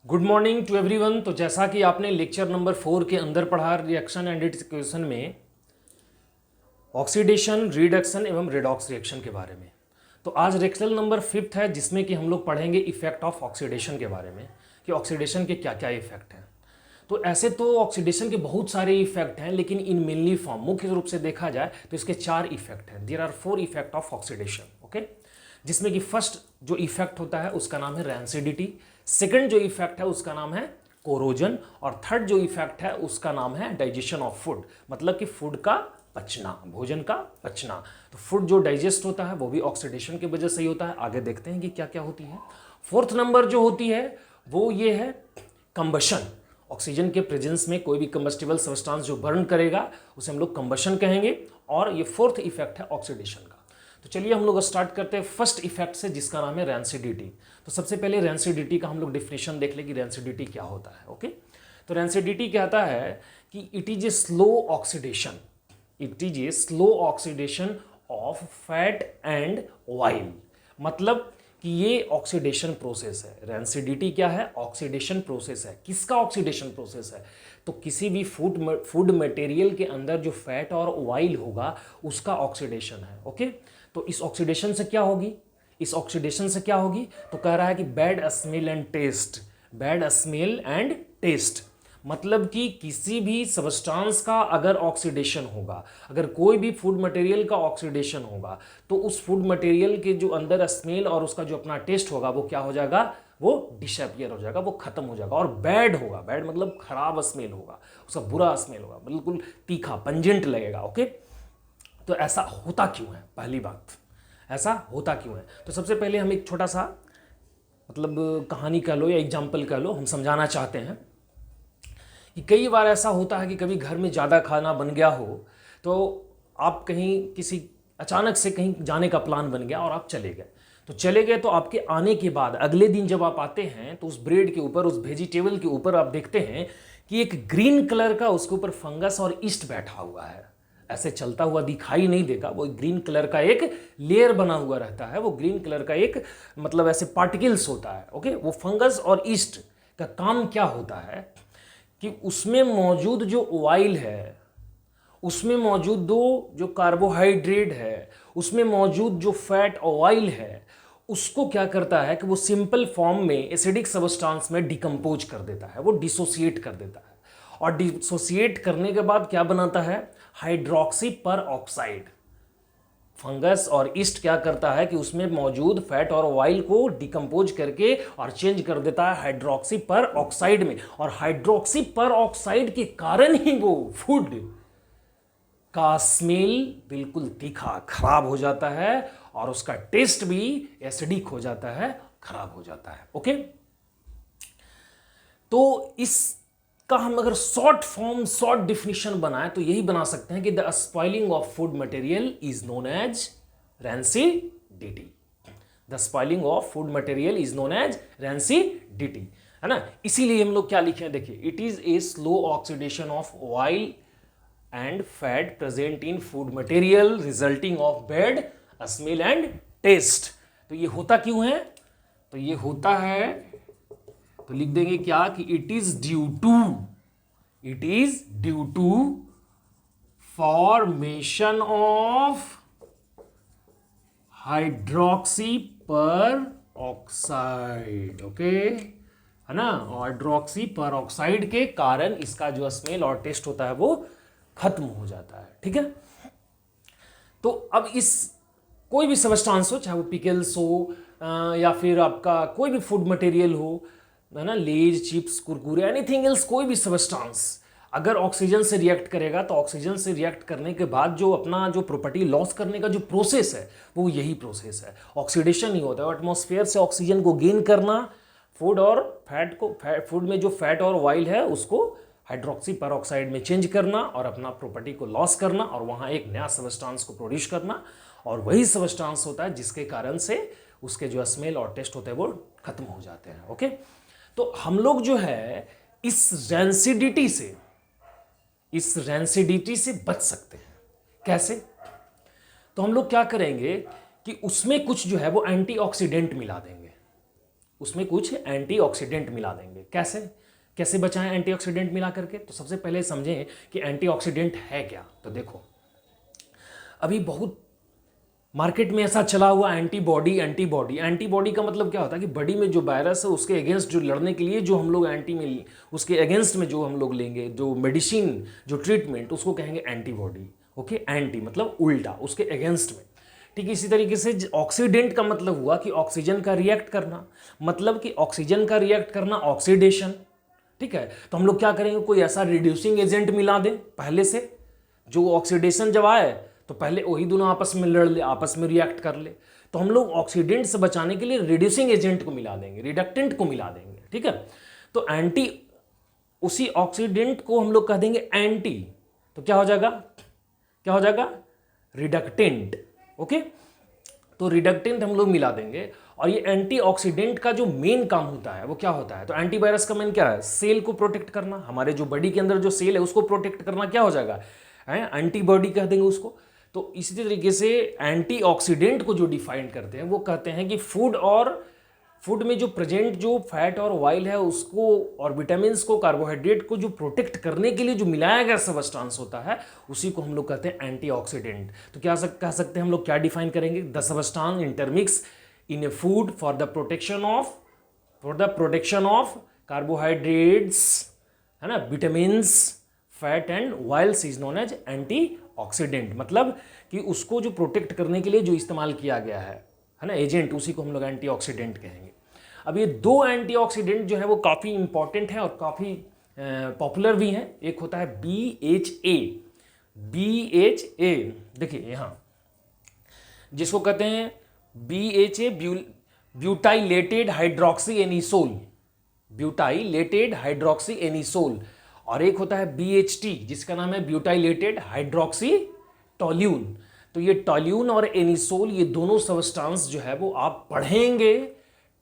Good morning to everyone. तो जैसा कि आपने लेक्चर नंबर 4 के अंदर पढ़ा रिएक्शन एंड इट्स इक्वेशन में ऑक्सीडेशन, रिडक्शन एवं रेडॉक्स रिएक्शन के बारे में। तो आज लेक्चर नंबर 5 है जिसमें कि हम लोग पढ़ेंगे इफेक्ट ऑफ ऑक्सीडेशन के बारे में कि ऑक्सीडेशन के क्या क्या इफेक्ट हैं। तो ऐसे तो ऑक्सीडेशन के बहुत सारे इफेक्ट हैं, लेकिन इन मेनली फॉर्म मुख्य रूप से देखा जाए तो इसके 4 इफेक्ट हैं। There are 4 effect of oxidation, okay. जिसमें कि फर्स्ट जो इफेक्ट होता है उसका नाम है रैंसिडिटी, सेकंड जो इफेक्ट है उसका नाम है कोरोजन, और थर्ड जो इफेक्ट है उसका नाम है डाइजेशन ऑफ फूड, मतलब कि फूड का पचना, भोजन का पचना। तो फूड जो डाइजेस्ट होता है वो भी ऑक्सीडेशन की वजह से ही होता है। आगे देखते हैं कि क्या क्या होती है। फोर्थ नंबर जो होती है वो ये है कंबशन। ऑक्सीजन के प्रेजेंस में कोई भी कंबस्टिबल सब्सटेंस जो बर्न करेगा उसे हम लोग कंबशन कहेंगे, और ये फोर्थ इफेक्ट है ऑक्सीडेशन का। तो चलिए हम लोग स्टार्ट करते हैं फर्स्ट इफेक्ट से, जिसका नाम है रैंसिडिटी। तो सबसे पहले रैंसिडिटी का हम लोग डिफिनेशन देख लें कि रैंसिडिटी क्या होता है, ओके। तो रैंसिडिटी कहता है कि it is a slow oxidation, it is a slow oxidation of fat and oil. मतलब कि ये ऑक्सीडेशन प्रोसेस है। रैंसिडिटी क्या है? ऑक्सीडेशन प्रोसेस है। किसका ऑक्सीडेशन प्रोसेस है? तो किसी भी फूड मटेरियल के अंदर जो फैट और ऑयल होगा उसका ऑक्सीडेशन है, ओके। तो इस ऑक्सीडेशन से क्या होगी? इस ऑक्सीडेशन से क्या होगी? तो कह रहा है कि bad smell and taste, bad smell and taste. मतलब कि किसी भी सब्सटेंस का अगर ऑक्सीडेशन होगा, अगर कोई भी फूड मटेरियल का ऑक्सीडेशन होगा, तो उस फूड मटेरियल के जो अंदर स्मेल और उसका जो अपना टेस्ट होगा वो क्या हो जाएगा? वो डिसअपियर हो जाएगा, वो खत्म हो जाएगा। और बैड होगा, बैड मतलब खराब स्मेल होगा, उसका बुरा स्मेल होगा, बिल्कुल तीखा पंजेंट लगेगा, ओके। तो ऐसा होता क्यों है? पहली बात, ऐसा होता क्यों है? तो सबसे पहले हम एक छोटा सा मतलब कहानी कह लो या एग्जाम्पल कह लो, हम समझाना चाहते हैं कि कई बार ऐसा होता है कि कभी घर में ज़्यादा खाना बन गया हो, तो आप कहीं किसी अचानक से कहीं जाने का प्लान बन गया और आप चले गए। तो चले गए तो आपके आने के बाद अगले दिन जब आप आते हैं तो उस ब्रेड के ऊपर, उस वेजिटेबल के ऊपर आप देखते हैं कि एक ग्रीन कलर का उसके ऊपर फंगस और ईस्ट बैठा हुआ है। ऐसे चलता हुआ दिखाई नहीं देगा, वो ग्रीन कलर का एक लेयर बना हुआ रहता है, वो ग्रीन कलर का एक मतलब ऐसे पार्टिकल्स होता है, ओके। वो फंगस और ईस्ट का काम क्या होता है कि उसमें मौजूद जो ऑयल है, उसमें मौजूद जो कार्बोहाइड्रेट है, उसमें मौजूद जो फैट ऑयल है, उसको क्या करता है कि वो सिंपल फॉर्म में एसिडिक सब्सटेंस में डिकम्पोज कर देता है, वो डिसोसिएट कर देता है। और डिसोसिएट करने के बाद क्या बनाता है? हाइड्रोक्सी पर ऑक्साइड। फंगस और ईस्ट क्या करता है कि उसमें मौजूद फैट और ऑयल को डिकम्पोज करके और चेंज कर देता है हाइड्रोक्सी पर ऑक्साइड में, और हाइड्रोक्सी पर ऑक्साइड के कारण ही वो फूड का स्मेल बिल्कुल तीखा खराब हो जाता है और उसका टेस्ट भी एसिडिक हो जाता है, खराब हो जाता है, ओके। तो इसका हम अगर शॉर्ट फॉर्म, शॉर्ट डिफिनेशन बनाए तो यही बना सकते हैं कि the spoiling of food material is known as rancidity. The spoiling of food material is known as rancidity, है ना। इसीलिए हम लोग क्या लिखे हैं, देखिए, it is a slow oxidation of oil and fat present in food material resulting of bad smell and taste। तो ये होता क्यों है? तो ये होता है, तो लिख देंगे क्या कि it is due to formation of hydroxy peroxide, okay, है ना। हाइड्रोक्सी पर ऑक्साइड के कारण इसका जो स्मेल और टेस्ट होता है वो खत्म हो जाता है, ठीक है। तो अब इस कोई भी सब्सटेंस हो, चाहे वो पिकल्स हो या फिर आपका कोई भी फूड मटेरियल हो, है ना, लेज, चिप्स, कुरकुरे, एनीथिंग एल्स, कोई भी सब्सटेंस अगर ऑक्सीजन से रिएक्ट करेगा तो ऑक्सीजन से रिएक्ट करने के बाद जो अपना जो प्रॉपर्टी लॉस करने का जो प्रोसेस है वो यही प्रोसेस है, ऑक्सीडेशन ही होता है। एटमॉस्फेयर से ऑक्सीजन को गेन करना, फूड और फैट को, फूड में जो फैट और ऑयल है उसको हाइड्रोक्सी पर ऑक्साइड में चेंज करना और अपना प्रॉपर्टी को लॉस करना और वहाँ एक नया सब्सटेंस को प्रोड्यूस करना, और वही सब्सटेंस होता है जिसके कारण से उसके जो स्मेल और टेस्ट होते हैं वो खत्म हो जाते हैं, ओके। तो हम लोग जो है इस रैंसिडिटी से बच सकते हैं। कैसे? तो हम लोग क्या करेंगे कि उसमें कुछ जो है वो एंटीऑक्सीडेंट मिला देंगे, उसमें कुछ एंटीऑक्सीडेंट मिला देंगे। कैसे कैसे बचाएं एंटीऑक्सीडेंट मिला करके? तो सबसे पहले समझें कि एंटीऑक्सीडेंट है क्या। तो देखो, अभी बहुत मार्केट में ऐसा चला हुआ एंटीबॉडी एंटीबॉडी एंटीबॉडी का मतलब क्या होता है कि बॉडी में जो वायरस है उसके अगेंस्ट जो लड़ने के लिए जो हम लोग एंटी में उसके अगेंस्ट में जो हम लोग लेंगे जो मेडिसिन जो ट्रीटमेंट उसको कहेंगे एंटीबॉडी। ओके, एंटी मतलब उल्टा, उसके अगेंस्ट में। ठीक, इसी तरीके से ऑक्सीडेंट का मतलब हुआ कि ऑक्सीजन का रिएक्ट करना, मतलब कि ऑक्सीजन का रिएक्ट करना ऑक्सीडेशन। ठीक है, तो हम लोग क्या करेंगे, कोई ऐसा रिड्यूसिंग एजेंट मिला दें पहले से, जो ऑक्सीडेशन जब आए तो पहले वही दोनों आपस में लड़ ले, आपस में रिएक्ट कर ले। तो हम लोग ऑक्सीडेंट से बचाने के लिए रिड्यूसिंग एजेंट को मिला देंगे, रिडक्टेंट को मिला देंगे। ठीक है, तो एंटी, उसी ऑक्सीडेंट को हम लोग कह देंगे एंटी, तो क्या हो जाएगा, क्या हो जाएगा, रिडक्टेंट। ओके, तो रिडक्टेंट हम लोग मिला देंगे। और ये एंटीऑक्सीडेंट का जो मेन काम होता है वो क्या होता है, तो एंटीवायरस का मेन क्या है, सेल को प्रोटेक्ट करना, हमारे जो बॉडी के अंदर जो सेल है उसको प्रोटेक्ट करना, क्या हो जाएगा, एंटीबॉडी कह देंगे उसको। तो इसी तरीके से एंटीऑक्सीडेंट को जो डिफाइन करते हैं वो कहते हैं कि फूड में जो प्रेजेंट जो फैट और ऑयल है उसको और विटामिन को, कार्बोहाइड्रेट को जो प्रोटेक्ट करने के लिए जो मिलाया गया सब्सटेंस होता है उसी को हम लोग कहते हैं एंटीऑक्सीडेंट। तो क्या कह सकते हैं हम लोग, क्या डिफाइन करेंगे, the substance intermix in a food for the protection of carbohydrates, है ना, vitamins, fat and oils is known as antioxidant. मतलब कि उसको जो प्रोटेक्ट करने के लिए जो इस्तेमाल किया गया है ना, एजेंट, उसी को हम लोग एंटीऑक्सीडेंट कहेंगे। अब ये दो एंटीऑक्सीडेंट जो है वो काफ़ी इंपॉर्टेंट है और काफ़ी पॉपुलर भी हैं। एक होता है BHA, BHA देखिए यहाँ जिसको कहते हैं BHA, butylated hydroxy anisole, butylated hydroxy anisole. और एक होता है BHT जिसका नाम है ब्यूटाइलेटेड हाइड्रोक्सी टोल्यून। तो ये टोल्यून और एनिसोल, ये दोनों सब्सटेंस जो है वो आप पढ़ेंगे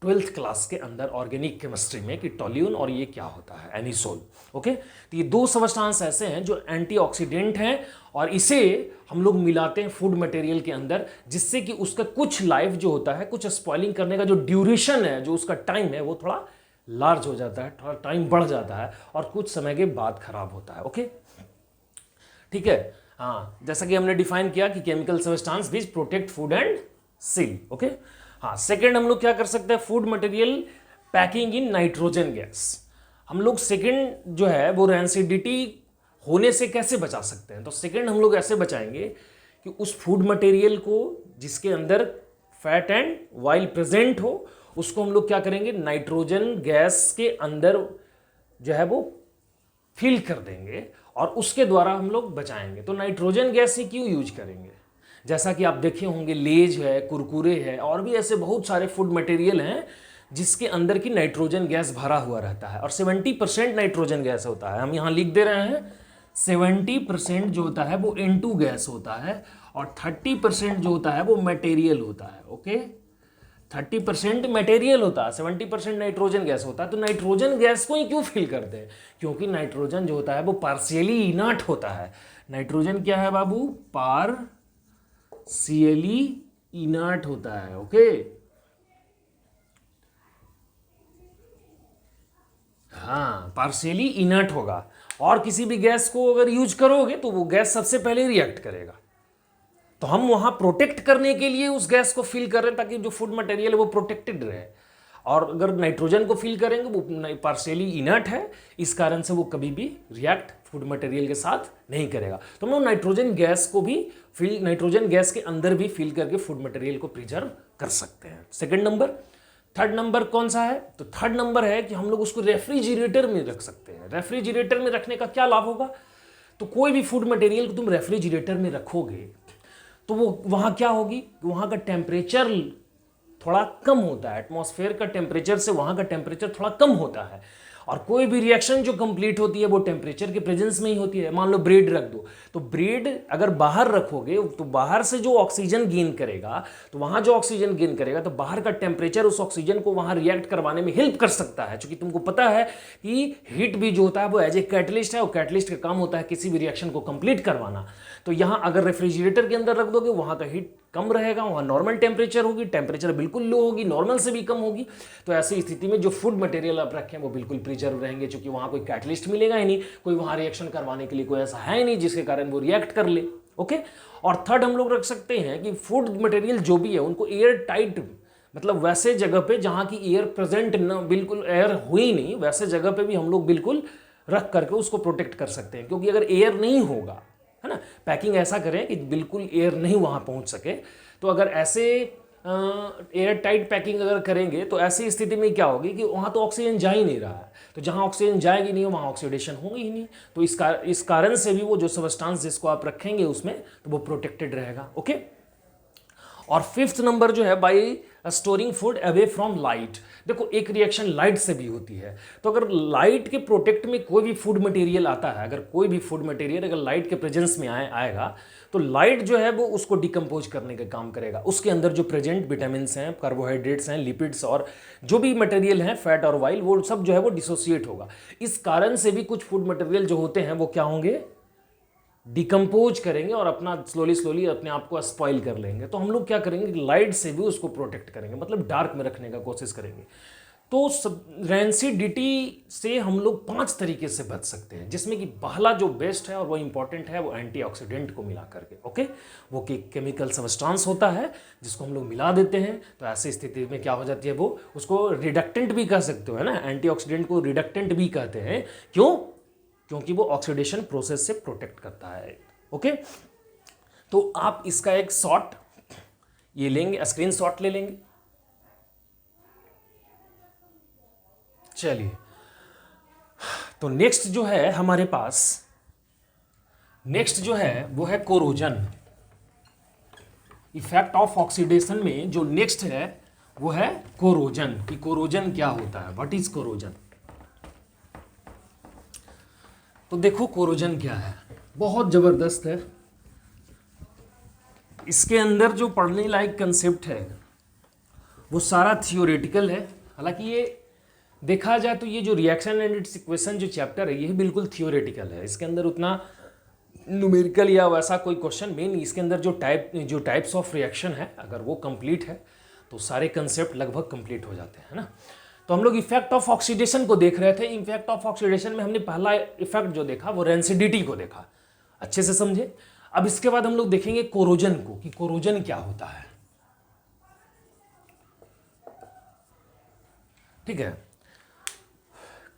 12th क्लास के अंदर ऑर्गेनिक केमिस्ट्री में कि टोल्यून और ये क्या होता है, एनिसोल। ओके, तो ये दो सब्सटेंस ऐसे हैं जो एंटीऑक्सीडेंट हैं और इसे हम लोग मिलाते हैं फूड मटेरियल के अंदर, जिससे कि उसका कुछ लाइफ जो होता है, कुछ स्पॉइलिंग करने का जो ड्यूरेशन है, जो उसका टाइम है, वो थोड़ा लार्ज हो जाता है, थोड़ा टाइम बढ़ जाता है और कुछ समय के बाद खराब होता है। ओके, ठीक है। हाँ, जैसा कि हमने डिफाइन किया कि chemical substance which protect food and seal. Okay, हाँ, सेकेंड हम लोग क्या कर सकते हैं, food material packing in nitrogen gas. हम लोग सेकेंड जो है वो रेंसिडिटी होने से कैसे बचा सकते हैं, तो सेकेंड हम लोग ऐसे बचाएंगे कि उस फूड मटेरियल को जिसके अंदर फैट एंड ऑयल प्रेजेंट हो उसको हम लोग क्या करेंगे, नाइट्रोजन गैस के अंदर जो है वो फिल कर देंगे और उसके द्वारा हम लोग बचाएंगे। तो नाइट्रोजन गैस ही क्यों यूज करेंगे, जैसा कि आप देखे होंगे लेज है, कुरकुरे है और भी ऐसे बहुत सारे फूड मटेरियल हैं जिसके अंदर की नाइट्रोजन गैस भरा हुआ रहता है और 70% नाइट्रोजन गैस होता है। हम यहाँ लिख दे रहे हैं 70% जो होता है वो N2 गैस होता है और 30% जो होता है वो मटेरियल होता है। ओके, 30% मटेरियल होता है, 70% नाइट्रोजन गैस होता है। तो नाइट्रोजन गैस को ही क्यों फिल करते हैं, क्योंकि नाइट्रोजन जो होता है वो पार्शियली इनर्ट होता है। नाइट्रोजन क्या है बाबू, पार्शियली इनर्ट होता है। ओके, हाँ, पार्शियली इनर्ट होगा और किसी भी गैस को अगर यूज करोगे तो वो गैस सबसे पहले रिएक्ट करेगा। तो हम वहां प्रोटेक्ट करने के लिए उस गैस को फिल कर रहे हैं ताकि जो फूड मटेरियल है वो प्रोटेक्टेड रहे। और अगर नाइट्रोजन को फिल करेंगे वो पार्शियली इनर्ट है, इस कारण से वो कभी भी रिएक्ट फूड मटेरियल के साथ नहीं करेगा। तो हम लोग नाइट्रोजन गैस को भी फिल, नाइट्रोजन गैस के अंदर भी फिल करके फूड मटेरियल को प्रिजर्व कर सकते हैं। Second number. थर्ड नंबर कौन सा है, तो थर्ड नंबर है कि हम लोग उसको रेफ्रिजरेटर में रख सकते हैं। रेफ्रिजरेटर में रखने का क्या लाभ होगा, तो कोई भी फूड मटेरियल को तुम रेफ्रिजरेटर में रखोगे तो वो वहाँ क्या होगी, वहाँ का टेम्परेचर थोड़ा कम होता है, एटमॉस्फेयर का टेम्परेचर से वहाँ का टेम्परेचर थोड़ा कम होता है और कोई भी रिएक्शन जो कंप्लीट होती है वो टेम्परेचर के प्रेजेंस में ही होती है। मान लो ब्रेड रख दो, तो ब्रेड अगर बाहर रखोगे तो बाहर से जो ऑक्सीजन गेन करेगा, तो वहां जो ऑक्सीजन गेन करेगा तो बाहर का टेम्परेचर उस ऑक्सीजन को वहां रिएक्ट करवाने में हेल्प कर सकता है। क्योंकि तुमको पता है कि हीट भी जो होता है वो एज ए कैटलिस्ट है, और कैटलिस्ट का काम होता है किसी भी रिएक्शन को कंप्लीट करवाना। तो यहां अगर रेफ्रिजरेटर के अंदर रख दोगे, वहां का हीट कम रहेगा, वहां नॉर्मल टेम्परेचर होगी, टेम्परेचर बिल्कुल लो होगी, नॉर्मल से भी कम होगी। तो ऐसी स्थिति में जो फूड मटेरियल आप रखें वो बिल्कुल प्रिजर्व रहेंगे, क्योंकि वहां कोई कैटलिस्ट मिलेगा ही नहीं, कोई वहां रिएक्शन करवाने के लिए कोई ऐसा है नहीं जिसके कारण वो रिएक्ट कर ले। ओके। और थर्ड हम लोग रख सकते हैं कि फूड मटेरियल जो भी है उनको एयर टाइट, मतलब वैसे जगह पे जहां की एयर प्रेजेंट न, बिल्कुल एयर हुई नहीं, वैसे जगह पे भी हम लोग बिल्कुल रख करके उसको प्रोटेक्ट कर सकते हैं। क्योंकि अगर एयर नहीं होगा, है ना, पैकिंग ऐसा करें कि बिल्कुल एयर नहीं वहां पहुंच सके, तो अगर ऐसे एयर टाइट पैकिंग अगर करेंगे तो ऐसी स्थिति में क्या होगी कि वहां तो ऑक्सीजन जा ही नहीं रहा है, तो जहां ऑक्सीजन जाएगी नहीं वहां ऑक्सीडेशन होगी ही नहीं। तो इस कारण से भी वो जो सबस्टांस जिसको आप रखेंगे उसमें, तो वो प्रोटेक्टेड रहेगा। ओके। और फिफ्थ नंबर जो है, by storing food away from light. देखो एक रिएक्शन लाइट से भी होती है, तो अगर लाइट के प्रोटेक्ट में कोई भी फूड मटेरियल आता है, अगर कोई भी फूड मटेरियल अगर लाइट के प्रेजेंस में आएगा, तो लाइट जो है वो उसको डिकम्पोज करने का काम करेगा। उसके अंदर जो प्रेजेंट विटामिन हैं, कार्बोहाइड्रेट्स हैं, लिपिड्स और जो भी मटेरियल हैं, फैट और ऑयल, वो सब जो है वो डिसोसिएट होगा। इस कारण से भी कुछ फूड मटेरियल जो होते हैं वो क्या होंगे, डिकम्पोज करेंगे और अपना स्लोली अपने आप को स्पॉइल कर लेंगे। तो हम लोग क्या करेंगे, लाइट से भी उसको प्रोटेक्ट करेंगे, मतलब डार्क में रखने का कोशिश करेंगे। तो रेंसिडिटी से हम लोग 5 तरीके से बच सकते हैं, जिसमें कि पहला जो बेस्ट है और वो इंपॉर्टेंट है वो एंटीऑक्सीडेंट को मिला करके। ओके। वो केमिकल सबस्टांस होता है जिसको हम लोग मिला देते हैं, तो ऐसी स्थिति में क्या हो जाती है, वो उसको रिडक्टेंट भी कह सकते हो, है ना, एंटीऑक्सीडेंट को रिडक्टेंट भी कहते हैं। क्यों? क्योंकि वो ऑक्सीडेशन प्रोसेस से प्रोटेक्ट करता है। ओके। तो आप इसका एक शॉट ये लेंगे, स्क्रीन शॉट ले लेंगे। चलिए, तो नेक्स्ट जो है हमारे पास, नेक्स्ट जो है वो है कोरोजन। इफेक्ट ऑफ ऑक्सीडेशन में जो नेक्स्ट है वो है कोरोजन। कि कोरोजन क्या होता है, व्हाट इज कोरोजन। तो देखो कोरोजन क्या है, बहुत जबरदस्त है। इसके अंदर जो पढ़ने लायक कंसेप्ट है वो सारा थियोरेटिकल है। हालांकि ये देखा जाए तो ये जो रिएक्शन एंड इट्स इक्वेशन जो चैप्टर है ये बिल्कुल थियोरेटिकल है। इसके अंदर उतना न्यूमेरिकल या वैसा कोई क्वेश्चन मेन, इसके अंदर जो टाइप्स ऑफ रिएक्शन है अगर वो कंप्लीट है तो सारे कंसेप्ट लगभग कंप्लीट हो जाते हैं ना। तो हम लोग इफेक्ट ऑफ ऑक्सीडेशन को देख रहे थे। इफेक्ट ऑफ ऑक्सीडेशन में हमने पहला इफेक्ट जो देखा वो रेंसिडिटी को देखा, अच्छे से समझे। अब इसके बाद हम लोग देखेंगे कोरोजन को, कि कोरोजन क्या होता है। ठीक है।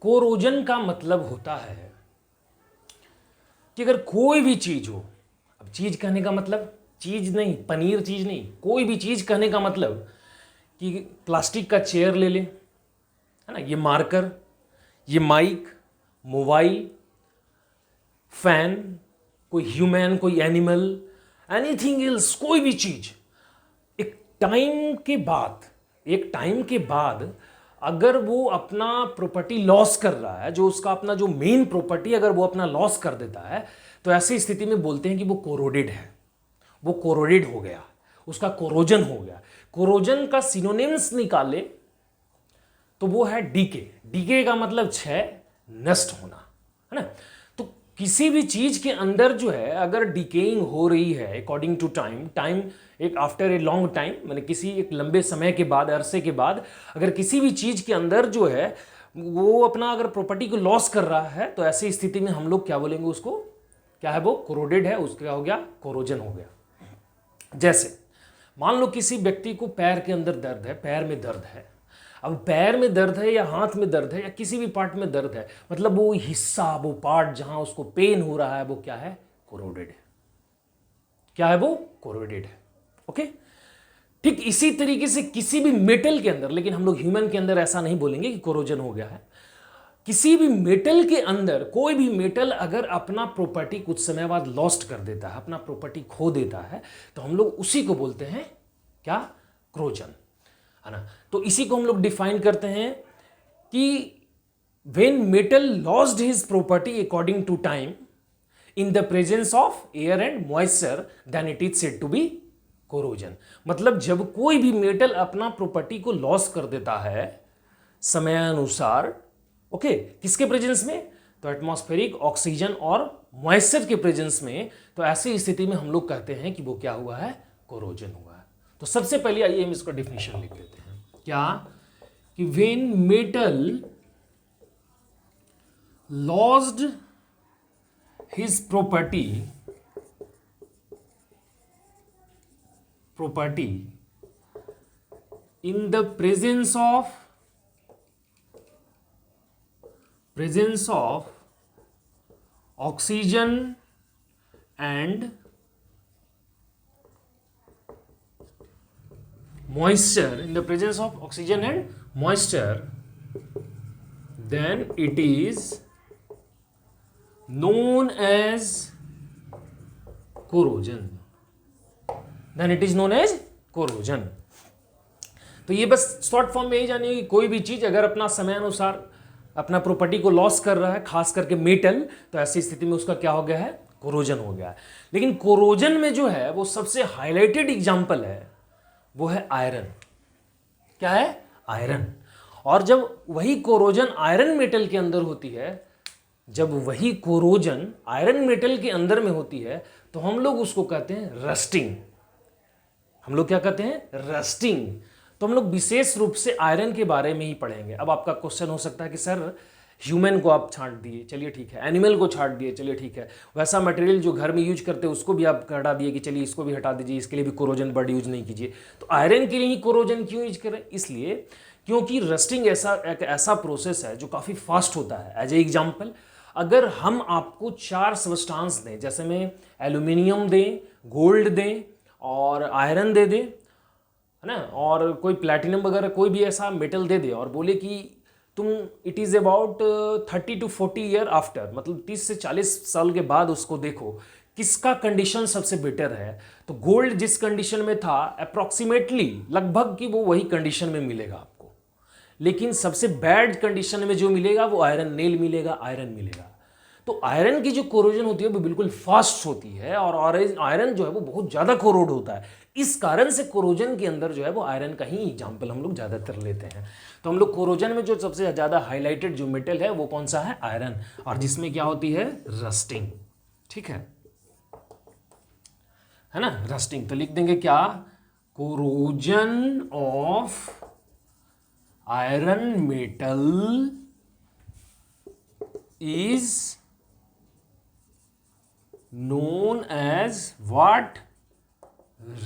कोरोजन का मतलब होता है कि अगर कोई भी चीज हो, अब चीज कहने का मतलब चीज नहीं, पनीर चीज नहीं, कोई भी चीज कहने का मतलब कि प्लास्टिक का चेयर ले लें, है ना, ये मार्कर, ये माइक, मोबाइल, फैन, कोई ह्यूमन, कोई एनिमल, एनीथिंग एल्स, कोई भी चीज एक टाइम के बाद अगर वो अपना प्रॉपर्टी लॉस कर रहा है, जो उसका अपना जो मेन प्रॉपर्टी अगर वो अपना लॉस कर देता है, तो ऐसी स्थिति में बोलते हैं कि वो कोरोडेड है, वो कोरोडेड हो गया, उसका कोरोजन हो गया। कोरोजन का सिनोनिम्स निकाले तो वो है डीके। डीके का मतलब क्षय, नष्ट होना, है ना। तो किसी भी चीज के अंदर जो है अगर डिकेइंग हो रही है अकॉर्डिंग टू टाइम एक आफ्टर ए लॉन्ग टाइम, मैंने किसी एक लंबे समय के बाद, अरसे के बाद अगर किसी भी चीज के अंदर जो है वो अपना अगर प्रॉपर्टी को लॉस कर रहा है, तो ऐसी स्थिति में हम लोग क्या बोलेंगे उसको, क्या है वो, कोरोडेड है, उसका क्या हो गया, कोरोजन हो गया। जैसे मान लो किसी व्यक्ति को पैर के अंदर दर्द है, पैर में दर्द है। अब पैर में दर्द है या हाथ में दर्द है या किसी भी पार्ट में दर्द है, मतलब वो हिस्सा, वो पार्ट जहां उसको पेन हो रहा है वो क्या है, कोरोडेड है। क्या है वो, कोरोडेड है। ओके। ठीक इसी तरीके से किसी भी मेटल के अंदर, लेकिन हम लोग ह्यूमन के अंदर ऐसा नहीं बोलेंगे कि कोरोजन हो गया है। किसी भी मेटल के अंदर, कोई भी मेटल अगर अपना प्रॉपर्टी कुछ समय बाद लॉस्ट कर देता है, अपना प्रॉपर्टी खो देता है, तो हम लोग उसी को बोलते हैं क्या, कोरोजन, है ना। तो इसी को हम लोग डिफाइन करते हैं कि when metal lost his property according to time in the presence of air and moisture then it is said to be corrosion. मतलब जब कोई भी मेटल अपना प्रॉपर्टी को लॉस कर देता है समयानुसार, ओके, किसके प्रेजेंस में, तो एटमॉस्फेरिक ऑक्सीजन और मॉइस्चर के प्रेजेंस में, तो ऐसी स्थिति में हम लोग कहते हैं कि वो क्या हुआ है, कोरोजन हुआ है। तो सबसे पहले आइए हम इसका डिफिनेशन लिख लेते हैं, क्या, कि when metal lost his property in the presence of oxygen and moisture, in the presence of oxygen and moisture, then it is known as corrosion. Then it is known as corrosion. तो ये बस short form में यही जानिए कि कोई भी चीज अगर अपना समय अनुसार अपना प्रॉपर्टी को लॉस कर रहा है, खास करके मेटल, तो ऐसी स्थिति में उसका क्या हो गया है, कोरोजन हो गया है। लेकिन कोरोजन में जो है वो सबसे हाईलाइटेड एग्जांपल है वो है आयरन। क्या है, आयरन। और जब वही कोरोजन आयरन मेटल के अंदर होती है, जब वही कोरोजन आयरन मेटल के अंदर में होती है, तो हम लोग उसको कहते हैं रस्टिंग। हम लोग क्या कहते हैं, रस्टिंग। तो हम लोग विशेष रूप से आयरन के बारे में ही पढ़ेंगे। अब आपका क्वेश्चन हो सकता है कि सर ह्यूमन को आप छांट दिए, चलिए ठीक है, एनिमल को छांट दिए, चलिए ठीक है, वैसा मटेरियल जो घर में यूज करते हैं उसको भी आप हटा दिए कि चलिए इसको भी हटा दीजिए, इसके लिए भी कोरोजन वर्ड यूज नहीं कीजिए। तो आयरन के लिए ही कोरोजन क्यों यूज करें, इसलिए क्योंकि रस्टिंग एक ऐसा प्रोसेस है जो काफ़ी फास्ट होता है। एज ए एग्जाम्पल, अगर हम आपको 4 सब्सटेंस दें, जैसे में एल्यूमिनियम दें, गोल्ड दें और आयरन दे दें, है ना, और कोई प्लैटिनम वगैरह कोई भी ऐसा मेटल दे दे और बोले कि तुम it is about 30 to 40 year after, मतलब 30 से 40 साल के बाद उसको देखो किसका कंडीशन सबसे बेटर है, तो गोल्ड जिस कंडीशन में था अप्रॉक्सीमेटली लगभग कि वो वही कंडीशन में मिलेगा आपको। लेकिन सबसे बैड कंडीशन में जो मिलेगा वो आयरन, नेल मिलेगा, आयरन मिलेगा। तो आयरन की जो कोरोजन होती है वो बिल्कुल फास्ट होती है और आयरन जो है वो बहुत ज़्यादा कोरोड होता है। इस कारण से कोरोजन के अंदर जो है वो आयरन का ही एग्जाम्पल हम लोग ज़्यादातर लेते हैं। तो हम लोग कोरोजन में जो सबसे ज़्यादा हाईलाइटेड जो मेटल है वो कौन सा है, आयरन, और जिसमें क्या होती है, रस्टिंग। ठीक है ना, रस्टिंग। तो लिख देंगे क्या, corrosion of iron metal is known as what,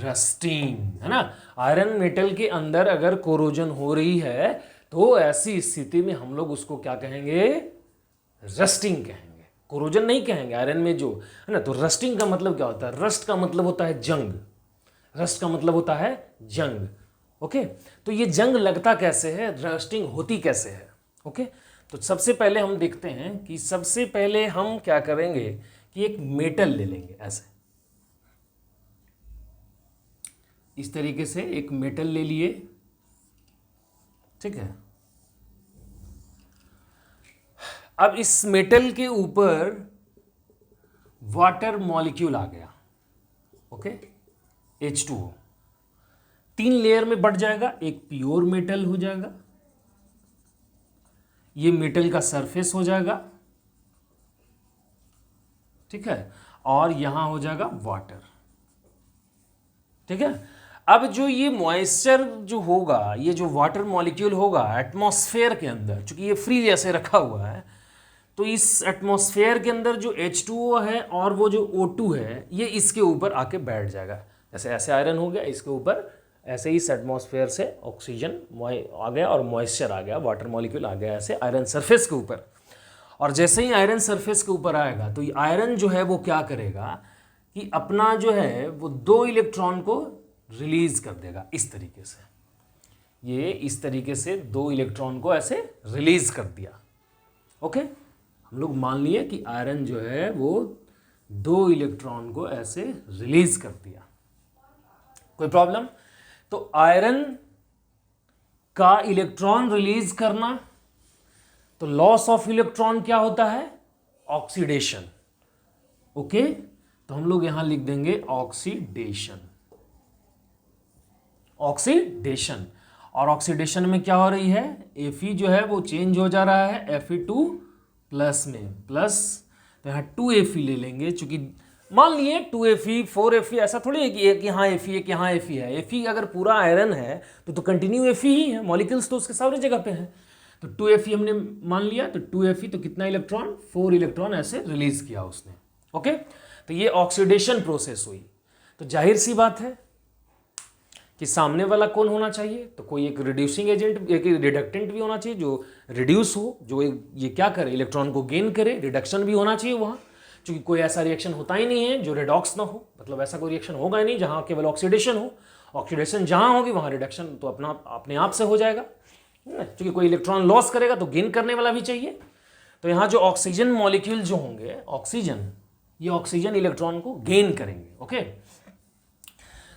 rusting, है ना। आयरन मेटल के अंदर अगर कोरोजन हो रही है तो ऐसी स्थिति में हम लोग उसको क्या कहेंगे, रस्टिंग कहेंगे, कोरोजन नहीं कहेंगे। आयरन में जो है ना, तो रस्टिंग का मतलब क्या होता है, रस्ट का मतलब होता है जंग, रस्ट का मतलब होता है जंग। ओके, तो ये जंग लगता कैसे है, रस्टिंग होती कैसे है। ओके, तो सबसे पहले हम देखते हैं कि सबसे पहले हम क्या करेंगे कि एक मेटल ले लेंगे, ऐसे इस तरीके से एक मेटल ले लिए, ठीक है। अब इस मेटल के ऊपर वाटर मॉलिक्यूल आ गया, ओके, H2O, 3 लेयर में बढ़ जाएगा, एक प्योर मेटल हो जाएगा, ये मेटल का सरफेस हो जाएगा, ठीक है, और यहां हो जाएगा वाटर, ठीक है। अब जो ये मॉइस्चर जो होगा, ये जो वाटर मॉलिक्यूल होगा एटमॉस्फेयर के अंदर, चूंकि ये फ्री जैसे रखा हुआ है, तो इस एटमॉस्फेयर के अंदर जो H2O है और वो जो O2 है, ये इसके ऊपर आके बैठ जाएगा। जैसे ऐसे आयरन हो गया, इसके ऊपर ऐसे ही इस एटमॉस्फेयर से ऑक्सीजन आ गया और मॉइस्चर आ गया, वाटर मॉलिक्यूल आ गया ऐसे आयरन सरफेस के ऊपर। और जैसे ही आयरन सरफेस के ऊपर आएगा तो ये आयरन जो है वो क्या करेगा कि अपना जो है वो 2 इलेक्ट्रॉन को रिलीज कर देगा, इस तरीके से, ये इस तरीके से 2 इलेक्ट्रॉन को ऐसे रिलीज कर दिया। ओके, हम लोग मान लिए कि आयरन जो है वो 2 इलेक्ट्रॉन को ऐसे रिलीज कर दिया, कोई प्रॉब्लम। तो आयरन का इलेक्ट्रॉन रिलीज करना तो लॉस ऑफ इलेक्ट्रॉन क्या होता है? ऑक्सीडेशन। ओके, तो हम लोग यहां लिख देंगे ऑक्सीडेशन। ऑक्सीडेशन, और ऑक्सीडेशन में क्या हो रही है? Fe जो है वो चेंज हो जा रहा है Fe2 प्लस में, प्लस, तो यहाँ 2Fe ले लेंगे, चूंकि मान लिए 2Fe 4Fe, ऐसा थोड़ी है कि एक यहाँ Fe एक यहाँ Fe है। Fe अगर पूरा आयरन है तो कंटिन्यू Fe ही है, मॉलिक्यूल्स तो उसके सारी जगह पे हैं। तो 2Fe हमने मान लिया, तो 2Fe तो कितना इलेक्ट्रॉन? 4 इलेक्ट्रॉन ऐसे रिलीज किया उसने। ओके, तो ये ऑक्सीडेशन प्रोसेस हुई। तो जाहिर सी बात है कि सामने वाला कौन होना चाहिए? तो कोई एक रिड्यूसिंग एजेंट, एक रिडक्टेंट भी होना चाहिए जो रिड्यूस हो, जो ये क्या करे? इलेक्ट्रॉन को गेन करे। रिडक्शन भी होना चाहिए वहाँ, क्योंकि कोई ऐसा रिएक्शन होता ही नहीं है जो रेडॉक्स ना हो, मतलब ऐसा कोई रिएक्शन होगा ही नहीं जहाँ केवल ऑक्सीडेशन हो। ऑक्सीडेशन जहाँ होगी वहाँ रिडक्शन तो अपने आप से हो जाएगा, क्योंकि कोई इलेक्ट्रॉन लॉस करेगा तो गेन करने वाला भी चाहिए। तो यहाँ जो ऑक्सीजन मॉलिक्यूल जो होंगे, ऑक्सीजन, ये ऑक्सीजन इलेक्ट्रॉन को गेन करेंगे। ओके,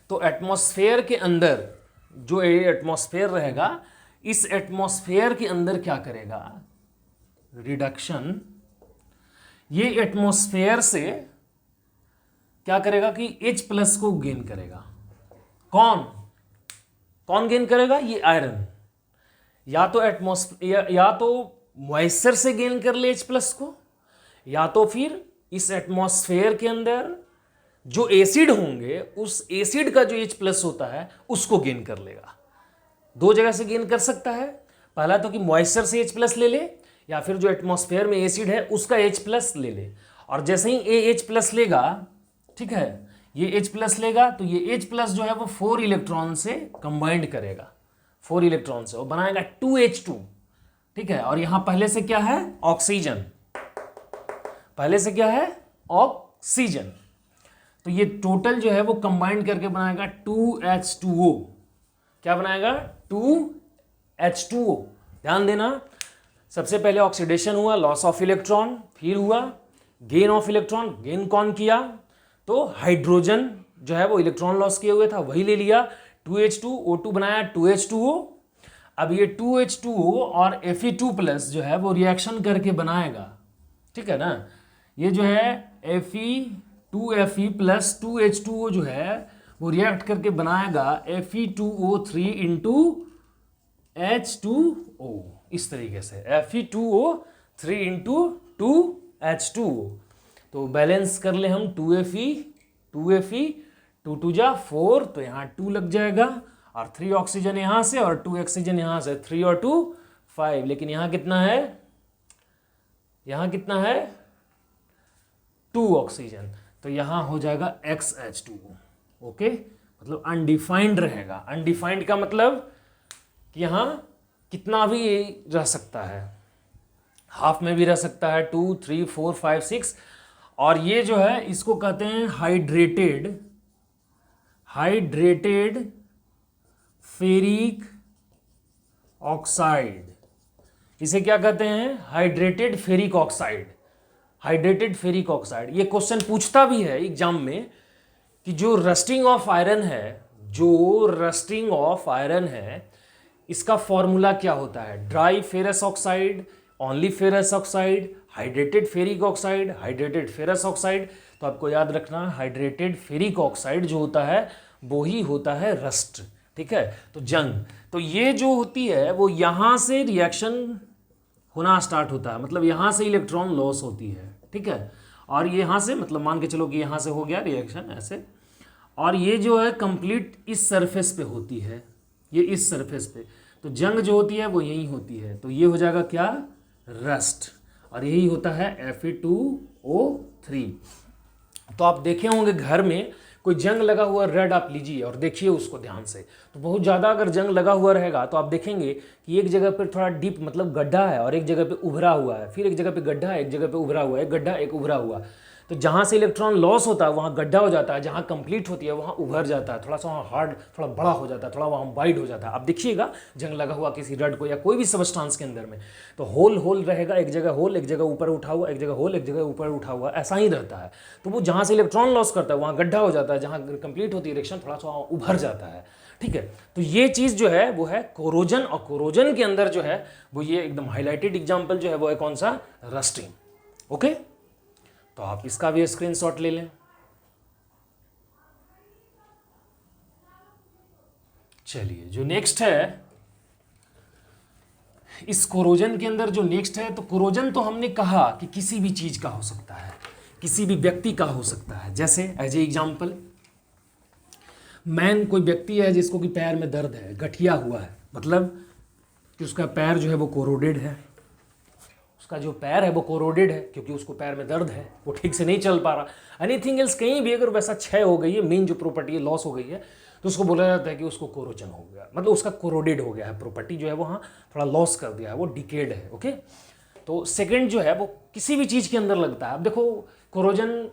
तो एटमॉस्फेयर के अंदर जो एटमॉस्फेयर रहेगा, इस एटमॉस्फेयर के अंदर क्या करेगा? रिडक्शन। ये एटमॉस्फेयर से क्या करेगा कि H+ को गेन करेगा। कौन गेन करेगा? ये आयरन। या तो एटमॉस्फेयर, या तो मॉइस्चर से गेन कर ले H+ को, या तो फिर इस एटमॉस्फेयर के अंदर जो एसिड होंगे उस एसिड का जो H+ होता है उसको गेन कर लेगा। दो जगह से गेन कर सकता है, पहला तो कि मॉइस्चर से H+ ले ले, या फिर जो एटमॉस्फेयर में एसिड है उसका H+ ले ले। और जैसे ही ये H+ लेगा, ठीक है, ये H+ लेगा तो ये H+ जो है वो 4 इलेक्ट्रॉन से कंबाइंड करेगा, 4 इलेक्ट्रॉन से, और बनाएगा 2H2। ठीक है, और यहां पहले से क्या है? ऑक्सीजन। पहले से क्या है? ऑक्सीजन। तो ये टोटल जो है वो कंबाइंड करके बनाएगा 2H2O। क्या बनाएगा? 2H2O। ध्यान देना, सबसे पहले ऑक्सीडेशन हुआ, लॉस ऑफ इलेक्ट्रॉन, फिर हुआ गेन ऑफ इलेक्ट्रॉन। गेन कौन किया? तो हाइड्रोजन जो है वो इलेक्ट्रॉन लॉस किए हुए था, वही ले लिया, 2H2O2 बनाया, 2H2O। अब ये 2H2O और Fe2+ जो है वो रिएक्शन करके बनाएगा, ठीक है ना। ये जो है Fe2Fe प्लस 2H2O जो है वो रिएक्ट करके बनाएगा Fe2O3 इंटू H2O, इस तरीके से Fe2O3 इंटू 2H2O। तो बैलेंस कर ले हम 2Fe 2 2 जा 4, तो यहाँ 2 लग जाएगा, और 3 ऑक्सीजन यहाँ से और 2 ऑक्सीजन यहाँ से, 3 और 2 5। लेकिन यहाँ कितना है? यहाँ कितना है? 2 ऑक्सीजन, तो यहाँ हो जाएगा XH2O। ओके, मतलब अनडिफाइंड रहेगा। अनडिफाइंड का मतलब कि यहाँ कितना भी रह सकता है, हाफ में भी रह सकता है, 2 3 4 5 6। और ये जो है इसको कहते हैं हाइड्रेटेड फेरिक ऑक्साइड। इसे क्या कहते हैं? Hydrated ferric oxide. Hydrated ferric oxide, ये क्वेश्चन पूछता भी है एग्जाम में कि जो रस्टिंग ऑफ आयरन है, इसका फॉर्मूला क्या होता है? Dry ferrous oxide, only ferrous oxide, hydrated ferric oxide, hydrated ferrous oxide. तो आपको याद रखना, हाइड्रेटेड फेरिक ऑक्साइड जो होता है वो ही होता है रस्ट, ठीक है। तो जंग, तो ये जो होती है वो यहाँ से रिएक्शन होना स्टार्ट होता है, मतलब यहाँ से इलेक्ट्रॉन लॉस होती है, ठीक है। और ये यहाँ से, मतलब मान के चलो कि यहाँ से हो गया रिएक्शन ऐसे, और ये जो है कंप्लीट इस सरफेस पे होती है, ये इस सरफेस पे। तो जंग जो होती है वो यही होती है, तो ये हो जाएगा क्या? रस्ट। और यही होता है Fe2O3। तो आप देखे होंगे घर में कोई जंग लगा हुआ रेड आप लीजिए और देखिए उसको ध्यान से, तो बहुत ज़्यादा अगर जंग लगा हुआ रहेगा तो आप देखेंगे कि एक जगह पर थोड़ा डीप, मतलब गड्ढा है, और एक जगह पे उभरा हुआ है, फिर एक जगह पे गड्ढा है, एक जगह पे उभरा हुआ है, एक गड्ढा एक उभरा हुआ। तो जहाँ से इलेक्ट्रॉन लॉस होता है वहाँ गड्ढा हो जाता है, जहाँ कंप्लीट होती है वहाँ उभर जाता है, थोड़ा सा वहाँ हार्ड, थोड़ा बड़ा हो जाता है, थोड़ा वहाँ वाइड हो जाता है। आप देखिएगा जंग लगा हुआ किसी रड को या कोई भी सबस्टांस के अंदर में, तो होल रहेगा, एक जगह होल, एक जगह ऊपर उठा हुआ, एक जगह होल, एक जगह ऊपर उठा हुआ, ऐसा ही रहता है। तो वो जहाँ से इलेक्ट्रॉन लॉस करता है वहाँ गड्ढा हो जाता है, जहाँ कंप्लीट होती है रिएक्शन थोड़ा सा वहाँ उभर जाता है, ठीक है। तो ये चीज़ जो है वो है कोरोजन, और कोरोजन के अंदर जो है वो ये एकदम हाईलाइटेड एग्जाम्पल जो है वो है कौन सा, रस्टिंग। ओके, तो आप इसका भी स्क्रीनशॉट ले लें। चलिए जो नेक्स्ट है, इस कोरोजन के अंदर जो नेक्स्ट है, तो कोरोजन तो हमने कहा कि किसी भी चीज का हो सकता है, किसी भी व्यक्ति का हो सकता है। जैसे एज ए एग्जाम्पल, मैन, कोई व्यक्ति है जिसको कि पैर में दर्द है, गठिया हुआ है, मतलब कि उसका पैर जो है वो कोरोडेड है, उसका जो पैर है वो कोरोडेड है क्योंकि उसको पैर में दर्द है, वो ठीक से नहीं चल पा रहा। एनीथिंग एल्स, कहीं भी अगर वैसा क्षय हो गई है, मेन जो प्रॉपर्टी है लॉस हो गई है, तो उसको बोला जाता है कि उसको कोरोजन हो गया, मतलब उसका कोरोडेड हो गया है, प्रॉपर्टी जो है वो हाँ थोड़ा लॉस कर दिया है, वो डिकेड है। ओके, तो सेकंड जो है वो किसी भी चीज़ के अंदर लगता है। अब देखो कोरोजन,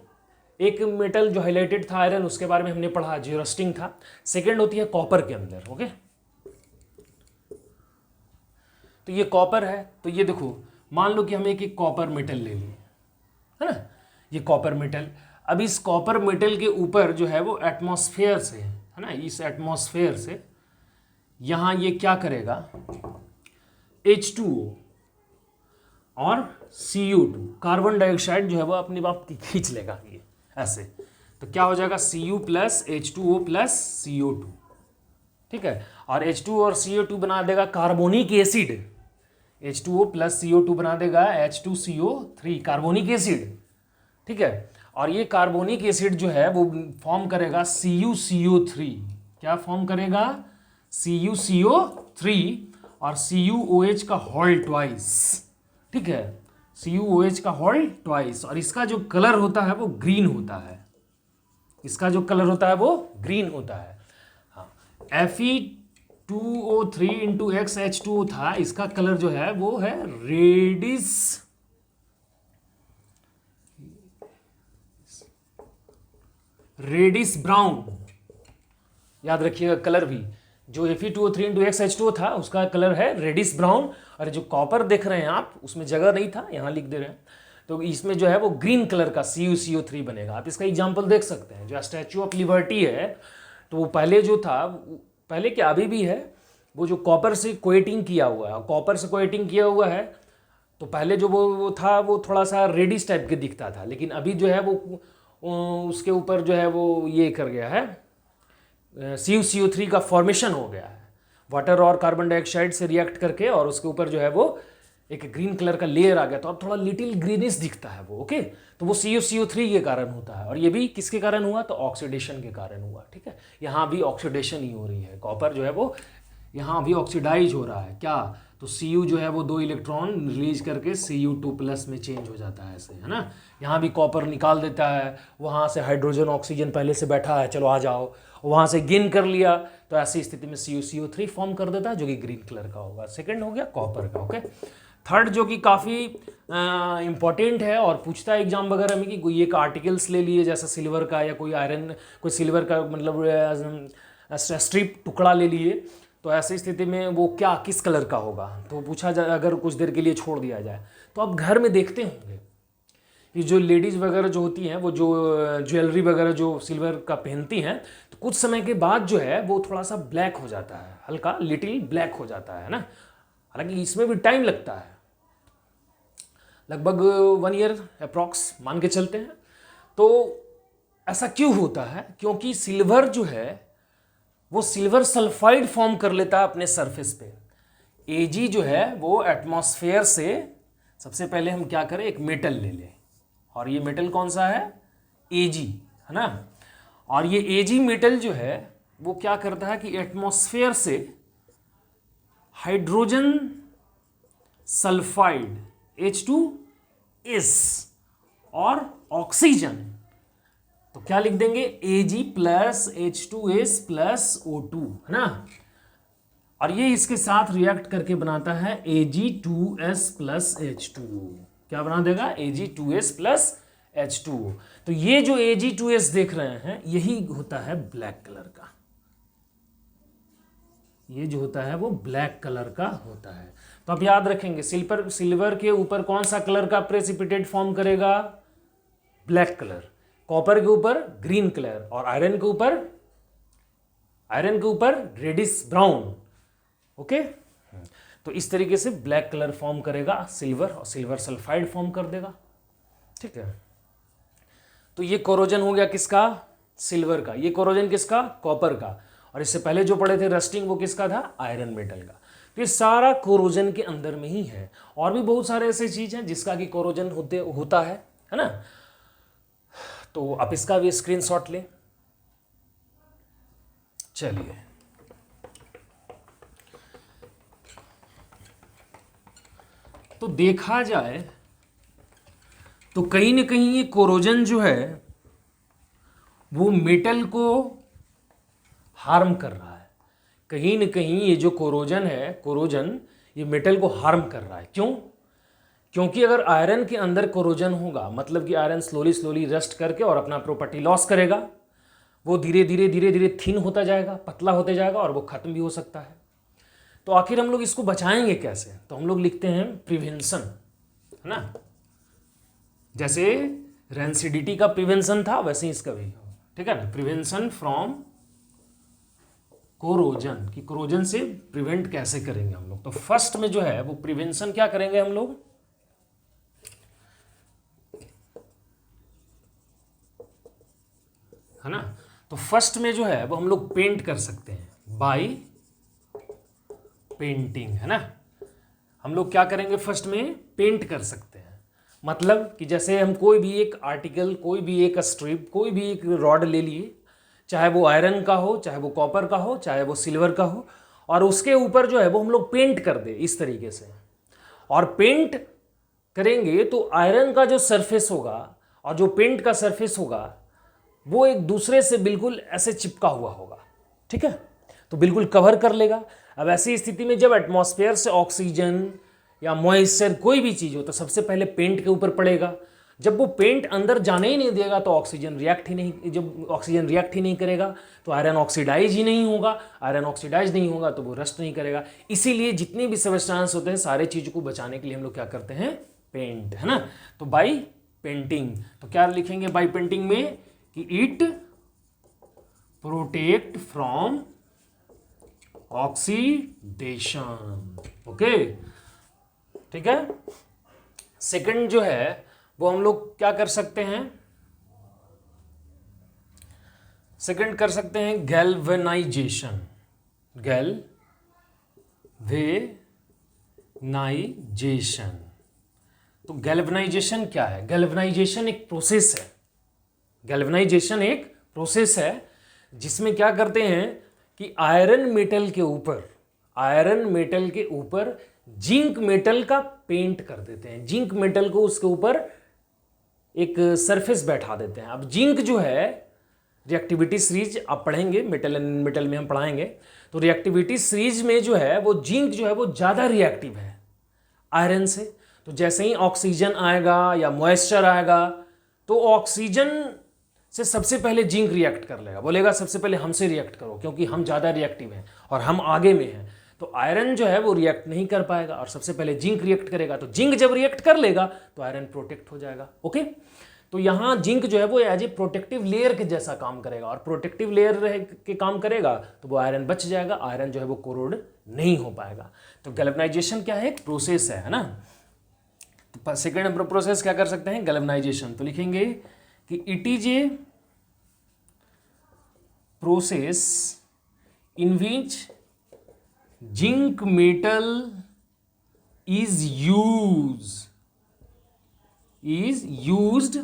एक मेटल जो हाईलाइटेड था आयरन, उसके बारे में हमने पढ़ा, जो रस्टिंग था। सेकंड होती है कॉपर के अंदर। ओके, तो ये कॉपर है, तो ये देखो मान लो कि हम एक कॉपर मेटल ले लिए, है ना, ये कॉपर मेटल। अब इस कॉपर मेटल के ऊपर जो है वो एटमॉस्फेयर से, है ना, इस एटमॉस्फेयर से यहाँ ये क्या करेगा, H2O और CO2, कार्बन डाइऑक्साइड जो है वो अपनी बात खींच लेगा ये ऐसे, तो क्या हो जाएगा Cu plus H2O plus CO2, ठीक है। और H2O और CO2 बना देगा carbonic acid, H2O plus CO2 बना देगा H2CO3, कार्बोनिक एसिड, ठीक है। और ये कार्बोनिक एसिड जो है वो फॉर्म करेगा CuCO3, क्या फॉर्म करेगा, CuCO3 और CuOH का होल ट्वाइस, ठीक है, CuOH का होल ट्वाइस। और इसका जो कलर होता है वो ग्रीन होता है, इसका जो कलर होता है वो ग्रीन होता है। हाँ, Fe2O3 इंटू XH2O था, इसका कलर जो है वो है रेडिस ब्राउन, याद रखिएगा कलर भी। जो Fe2O3 इंटू XH2O था उसका कलर है रेडिस ब्राउन, और जो कॉपर देख रहे हैं आप, उसमें जगह नहीं था, यहाँ लिख दे रहे हैं, तो इसमें जो है वो ग्रीन कलर का CuCO3 बनेगा। आप इसका एग्जाम्पल देख सकते हैं, जो स्टैचू ऑफ लिबर्टी है, तो वो पहले जो था, पहले क्या अभी भी है, वो जो कॉपर से कोएटिंग किया हुआ है, कॉपर से कोएटिंग किया हुआ है, तो पहले जो वो था वो थोड़ा सा रेडिस टाइप के दिखता था, लेकिन अभी जो है वो उसके ऊपर जो है वो ये कर गया है, CuCO3 का फॉर्मेशन हो गया है वाटर और कार्बन डाइऑक्साइड से रिएक्ट करके, और उसके ऊपर जो है वो एक ग्रीन कलर का लेयर आ गया, तो अब थोड़ा लिटिल ग्रीनिश दिखता है वो। ओके, तो वो CuCO3 के कारण होता है, और ये भी किसके कारण हुआ, तो ऑक्सीडेशन के कारण हुआ, ठीक है। यहाँ भी ऑक्सीडेशन ही हो रही है, कॉपर जो है वो यहाँ भी ऑक्सीडाइज हो रहा है, क्या, तो Cu जो है वो 2 इलेक्ट्रॉन रिलीज करके Cu2 प्लस में चेंज हो जाता है ऐसे, है ना। यहाँ भी कॉपर निकाल देता है, वहाँ से हाइड्रोजन ऑक्सीजन पहले से बैठा है, चलो आ जाओ, वहाँ से गेन कर लिया, तो ऐसी स्थिति में CuCO3 फॉर्म कर देता है, जो कि ग्रीन कलर का होगा। सेकंड हो गया कॉपर का। ओके, थर्ड जो कि काफ़ी इंपॉर्टेंट है और पूछता है एग्जाम वगैरह में, कि कोई एक आर्टिकल्स ले लिए, जैसा सिल्वर का, या कोई आयरन, कोई सिल्वर का मतलब स्ट्रिप टुकड़ा ले लिए, तो ऐसी स्थिति में वो क्या किस कलर का होगा, तो पूछा जाए, अगर कुछ देर के लिए छोड़ दिया जाए, तो आप घर में देखते होंगे ये जो लेडीज़ वगैरह जो होती हैं, वो जो ज्वेलरी वगैरह जो सिल्वर का पहनती हैं, तो कुछ समय के बाद जो है वो थोड़ा सा ब्लैक हो जाता है, हल्का लिटिल ब्लैक हो जाता है ना। हालांकि इसमें भी टाइम लगता है, लगभग 1 ईयर अप्रॉक्स मान के चलते हैं। तो ऐसा क्यों होता है, क्योंकि सिल्वर जो है वो सिल्वर सल्फाइड फॉर्म कर लेता है अपने सरफेस पे। Ag जो है वो एटमॉस्फेयर से, सबसे पहले हम क्या करें, एक मेटल ले लें, और ये मेटल कौन सा है, Ag, है ना। और ये Ag मेटल जो है वो क्या करता है कि एटमॉस्फेयर से हाइड्रोजन सल्फाइड H2S और ऑक्सीजन, तो क्या लिख देंगे, Ag plus H2S plus O2, है ना। और ये इसके साथ रिएक्ट करके बनाता है Ag2S प्लस H2O, क्या बना देगा, Ag2S प्लस H2O। तो ये जो Ag2S देख रहे हैं यही होता है ब्लैक कलर का, ये जो होता है वो ब्लैक कलर का होता है। तो आप याद रखेंगे, सिल्वर के ऊपर कौन सा कलर का प्रेसिपिटेट फॉर्म करेगा, ब्लैक कलर, कॉपर के ऊपर ग्रीन कलर, और आयरन के ऊपर आयरन के ऊपर रेडिश ब्राउन, ओके। तो इस तरीके से ब्लैक कलर फॉर्म करेगा सिल्वर, और सिल्वर सल्फाइड फॉर्म कर देगा, ठीक है। तो ये कोरोजन हो गया किसका, सिल्वर का। ये कोरोजन किसका, कॉपर का। और इससे पहले जो पढ़े थे रस्टिंग, वो किसका था, आयरन मेटल का। तो ये सारा कोरोजन के अंदर में ही है। और भी बहुत सारे ऐसे चीज हैं जिसका कि कोरोजन होता है ना। तो आप इसका भी स्क्रीनशॉट लें। चलिए, तो देखा जाए तो कहीं ना कहीं ये कोरोजन जो है वो मेटल को हार्म कर रहा है। कहीं ना कहीं ये जो कोरोजन है, कोरोजन ये मेटल को हार्म कर रहा है। क्यों? क्योंकि अगर आयरन के अंदर कोरोजन होगा, मतलब कि आयरन स्लोली स्लोली रस्ट करके और अपना प्रॉपर्टी लॉस करेगा। वो धीरे धीरे थिन होता जाएगा, पतला होते जाएगा, और वो खत्म भी हो सकता है। तो आखिर हम लोग इसको बचाएंगे कैसे? तो हम लोग लिखते हैं प्रिवेंशन, है ना। जैसे रेंसिडिटी का प्रिवेंशन था, वैसे ही इसका भी, ठीक है ना। प्रिवेंशन फ्रॉम कोरोजन, कि कोरोजन से प्रिवेंट कैसे करेंगे हम लोग। तो फर्स्ट में जो है वो प्रिवेंशन क्या करेंगे हम लोग, है ना। तो फर्स्ट में जो है वो हम लोग पेंट कर सकते हैं बाय पेंटिंग, है ना। हम लोग क्या करेंगे, फर्स्ट में पेंट कर सकते हैं। मतलब कि जैसे हम कोई भी एक आर्टिकल, कोई भी एक स्ट्रिप, कोई भी एक रॉड ले लिए, चाहे वो आयरन का हो, चाहे वो कॉपर का हो, चाहे वो सिल्वर का हो, और उसके ऊपर जो है वो हम लोग पेंट कर दे इस तरीके से। और पेंट करेंगे तो आयरन का जो सरफेस होगा और जो पेंट का सरफेस होगा वो एक दूसरे से बिल्कुल ऐसे चिपका हुआ होगा, ठीक है। तो बिल्कुल कवर कर लेगा। अब ऐसी स्थिति में जब एटमॉस्फेयर से ऑक्सीजन या मॉइस्चर कोई भी चीज़ हो तो सबसे पहले पेंट के ऊपर पड़ेगा। जब वो पेंट अंदर जाने ही नहीं देगा तो ऑक्सीजन रिएक्ट ही नहीं, जब ऑक्सीजन रिएक्ट ही नहीं करेगा तो आयरन ऑक्सीडाइज ही नहीं होगा। आयरन ऑक्सीडाइज नहीं होगा तो वो रस्ट नहीं करेगा। इसीलिए जितने भी सब्सटेंस होते हैं सारे चीज़ों को बचाने के लिए हम लोग क्या करते हैं, पेंट, है ना। तो बाई पेंटिंग, तो क्या लिखेंगे बाई पेंटिंग में कि it protect from oxidation, okay, ठीक है। सेकंड जो है वो हम लोग क्या कर सकते हैं, सेकंड कर सकते हैं गैल्वेनाइजेशन। गैल्वेनाइजेशन, तो गैल्वेनाइजेशन क्या है? गैल्वेनाइजेशन एक प्रोसेस है। गैल्वेनाइजेशन एक प्रोसेस है जिसमें क्या करते हैं कि आयरन मेटल के ऊपर जिंक मेटल का पेंट कर देते हैं। जिंक मेटल को उसके ऊपर एक सरफेस बैठा देते हैं। अब जिंक जो है, रिएक्टिविटी सीरीज आप पढ़ेंगे, मेटल एंड मेटल में हम पढ़ाएंगे। तो रिएक्टिविटी सीरीज में जो है वो जिंक जो है वो ज़्यादा रिएक्टिव है आयरन से। तो जैसे ही ऑक्सीजन आएगा या मॉइस्चर आएगा तो ऑक्सीजन से सबसे पहले जिंक रिएक्ट कर लेगा, बोलेगा सबसे पहले हमसे रिएक्ट करो क्योंकि हम ज़्यादा रिएक्टिव हैं और हम आगे में हैं। तो आयरन जो है वो रिएक्ट नहीं कर पाएगा और सबसे पहले जिंक रिएक्ट करेगा। तो जिंक जब रिएक्ट कर लेगा तो आयरन प्रोटेक्ट हो जाएगा, ओके। तो यहाँ जिंक जो है वो एज ए प्रोटेक्टिव लेयर के जैसा काम करेगा, और प्रोटेक्टिव लेयर के काम करेगा तो वो आयरन बच जाएगा। आयरन जो है वो कोरोड नहीं हो पाएगा। तो गैल्वेनाइजेशन क्या है, एक प्रोसेस है ना। तो सेकेंड प्रोसेस क्या कर सकते हैं, गैल्वेनाइजेशन। तो लिखेंगे कि it is a process in which zinc metal is used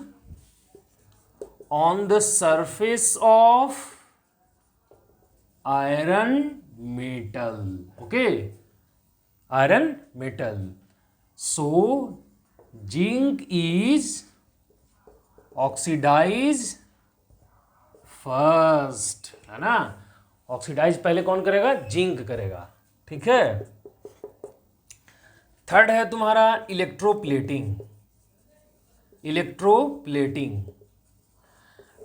on the surface of iron metal, okay, iron metal. So zinc is oxidized first, है ना। ऑक्सीडाइज पहले कौन करेगा, जिंक करेगा, ठीक है। थर्ड है तुम्हारा इलेक्ट्रोप्लेटिंग।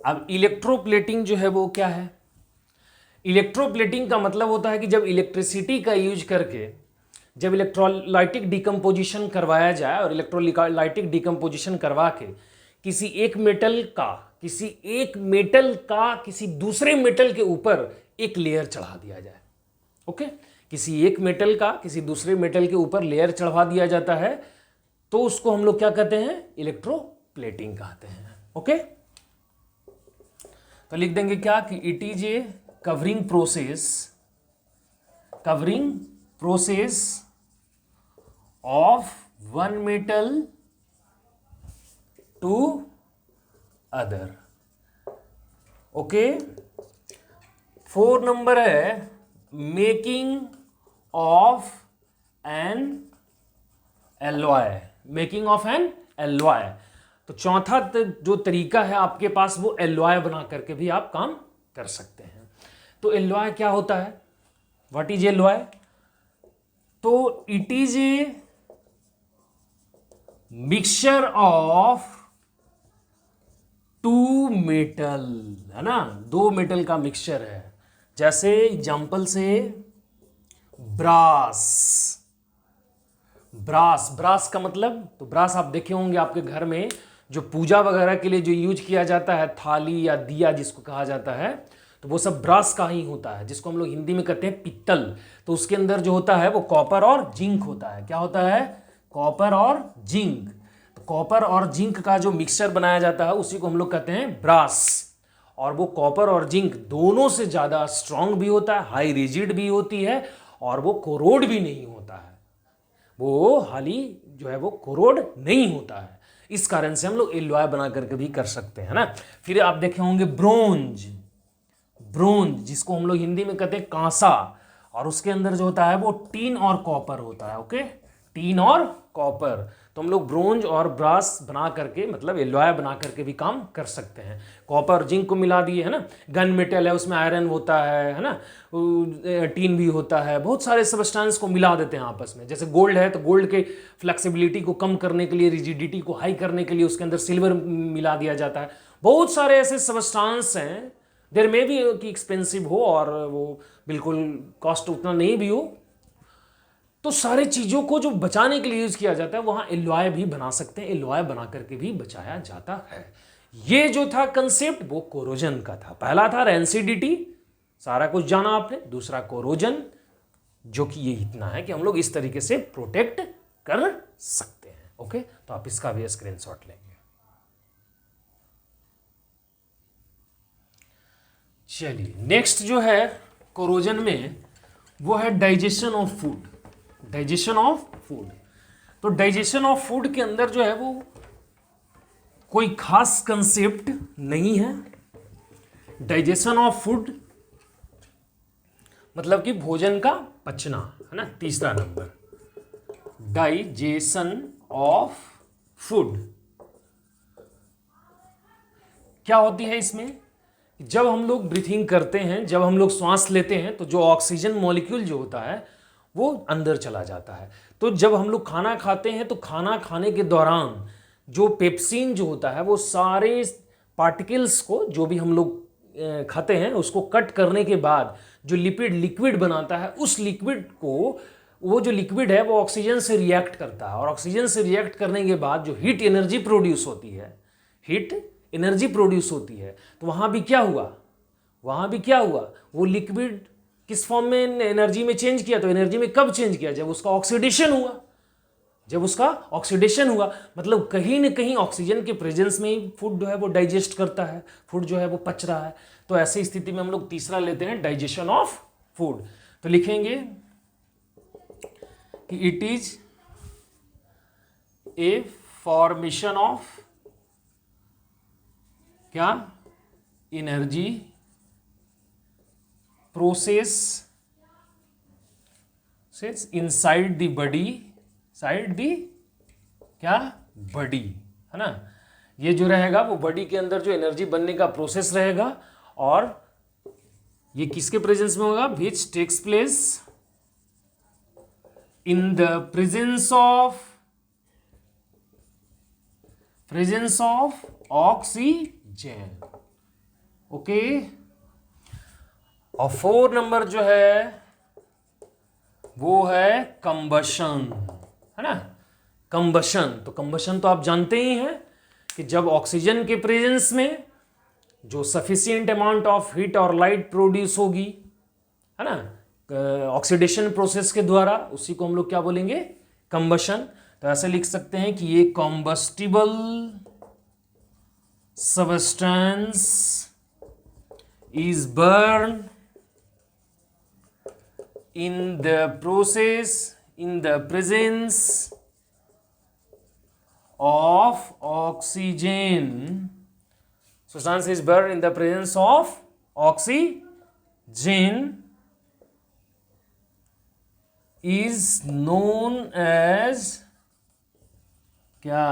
अब इलेक्ट्रोप्लेटिंग जो है वो क्या है? इलेक्ट्रोप्लेटिंग का मतलब होता है कि जब इलेक्ट्रिसिटी का यूज करके जब इलेक्ट्रोलाइटिक डिकम्पोजिशन करवाया जाए, और इलेक्ट्रोलाइटिक डिकम्पोजिशन करवा के किसी एक मेटल का किसी दूसरे मेटल के ऊपर एक लेयर चढ़ा दिया जाए। ओके, किसी एक मेटल का किसी दूसरे मेटल के ऊपर लेयर चढ़ा दिया जाता है तो उसको हम लोग क्या कहते हैं, इलेक्ट्रोप्लेटिंग कहते हैं। ओके, तो लिख देंगे क्या कि it is a covering process of one metal to other. Okay, 4 number है making of an alloy. Making of an alloy, तो चौथा जो तरीका है आपके पास वो एलॉय बना करके भी आप काम कर सकते हैं। तो एलॉय क्या होता है, व्हाट इज एलॉय? तो it is a mixture of two metal, है ना, 2 मेटल का मिक्सचर है। जैसे एग्जांपल से ब्रास का मतलब, तो ब्रास आप देखे होंगे आपके घर में जो पूजा वगैरह के लिए जो यूज किया जाता है, थाली या दिया जिसको कहा जाता है, तो वो सब ब्रास का ही होता है, जिसको हम लोग हिंदी में कहते हैं पित्तल। तो उसके अंदर जो होता है वो कॉपर और जिंक होता है। क्या होता है? कॉपर और जिंक। तो कॉपर और जिंक का जो मिक्सचर बनाया जाता है उसी को हम लोग कहते हैं ब्रास। और वो कॉपर और जिंक दोनों से ज़्यादा स्ट्रांग भी होता है, हाई रिजिड भी होती है, और वो कोरोड भी नहीं होता है। वो हाली जो है वो कोरोड नहीं होता है। इस कारण से हम लोग एलॉय बना करके भी कर सकते हैं ना। फिर आप देखे होंगे ब्रोंज जिसको हम लोग हिंदी में कहते हैं कांसा, और उसके अंदर जो होता है वो टीन और कॉपर होता है। ओके, टीन और कॉपर। तो हम लोग ब्रोंज और ब्रास बना करके, मतलब एलॉय बना करके भी काम कर सकते हैं। कॉपर जिंक को मिला दिए, है ना। गन मेटल है, उसमें आयरन होता है ना, टीन भी होता है, बहुत सारे सबस्टेंस को मिला देते हैं आपस में। जैसे गोल्ड है तो गोल्ड के फ्लेक्सिबिलिटी को कम करने के लिए, रिजिडिटी को हाई करने के लिए उसके अंदर सिल्वर मिला दिया जाता है। बहुत सारे ऐसे सबस्टेंस हैं, देर में भी कि एक्सपेंसिव हो और वो बिल्कुल कॉस्ट उतना नहीं भी हो, तो सारे चीज़ों को जो बचाने के लिए यूज किया जाता है वहां एलॉय भी बना सकते हैं, एलॉय बना करके भी बचाया जाता है। ये जो था कंसेप्ट वो कोरोजन का था। पहला था रेंसिडिटी, सारा कुछ जाना आपने। दूसरा कोरोजन, जो कि ये इतना है कि हम लोग इस तरीके से प्रोटेक्ट कर सकते हैं। ओके, तो आप इसका भी स्क्रीनशॉट लेंगे। चलिए, नेक्स्ट जो है कोरोजन में वो है digestion of food. Digestion of food, तो डाइजेशन ऑफ फूड के अंदर जो है वो कोई खास कंसेप्ट नहीं है। डाइजेशन ऑफ फूड मतलब कि भोजन का पचना, है ना। तीसरा नंबर, डाइजेशन ऑफ फूड क्या होती है इसमें? जब हम लोग ब्रीथिंग करते हैं, जब हम लोग श्वास लेते हैं, तो जो ऑक्सीजन मॉलिक्यूल जो होता है वो अंदर चला जाता है। तो जब हम लोग खाना खाते हैं तो खाना खाने के दौरान जो पेप्सिन जो होता है वो सारे पार्टिकल्स को, जो भी हम लोग खाते हैं उसको कट करने के बाद जो लिक्विड बनाता है, उस लिक्विड को, वो जो लिक्विड है वो ऑक्सीजन से रिएक्ट करता है, और ऑक्सीजन से रिएक्ट करने के बाद जो हीट एनर्जी प्रोड्यूस होती है, तो वहाँ भी क्या हुआ, वो लिक्विड किस फॉर्म में एनर्जी में चेंज किया? तो एनर्जी में कब चेंज किया? जब उसका ऑक्सीडेशन हुआ। मतलब कहीं ना कहीं ऑक्सीजन के प्रेजेंस में ही फूड जो है वो डाइजेस्ट करता है, फूड जो है वो पच रहा है। तो ऐसी स्थिति में हम लोग तीसरा लेते हैं, डाइजेशन ऑफ फूड। तो लिखेंगे कि it is a formation of क्या? Energy process inside the body, body, है ना। ये जो रहेगा वो बॉडी के अंदर जो एनर्जी बनने का प्रोसेस रहेगा, और ये किसके प्रेजेंस में होगा? Which takes place in the presence of oxygen. Okay, और 4 नंबर जो है वो है कंबशन, है ना। कंबशन, तो कंबशन तो आप जानते ही हैं कि जब ऑक्सीजन के प्रेजेंस में जो सफिशिएंट अमाउंट ऑफ हीट और लाइट प्रोड्यूस होगी, है ना, ऑक्सीडेशन प्रोसेस के द्वारा, उसी को हम लोग क्या बोलेंगे, कंबशन। तो ऐसे लिख सकते हैं कि ये combustible substance is burn in the process, in the presence of oxygen. Substance is burned in the presence of oxygen is known as क्या,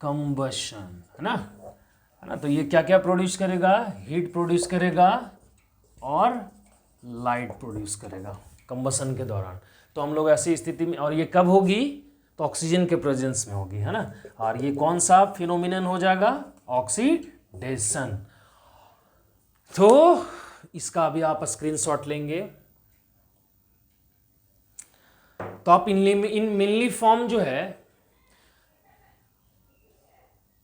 combustion, है ना, तो ये क्या क्या प्रोड्यूस करेगा, हीट प्रोड्यूस करेगा और लाइट प्रोड्यूस करेगा कंबसन के दौरान। तो हम लोग ऐसी स्थिति में, और ये कब होगी, तो ऑक्सीजन के प्रेजेंस में होगी, है ना। और ये कौन सा फिनोमिनन हो जाएगा, ऑक्सीडेशन। तो इसका अभी आप स्क्रीनशॉट लेंगे। तो आप इन मेनली फॉर्म जो है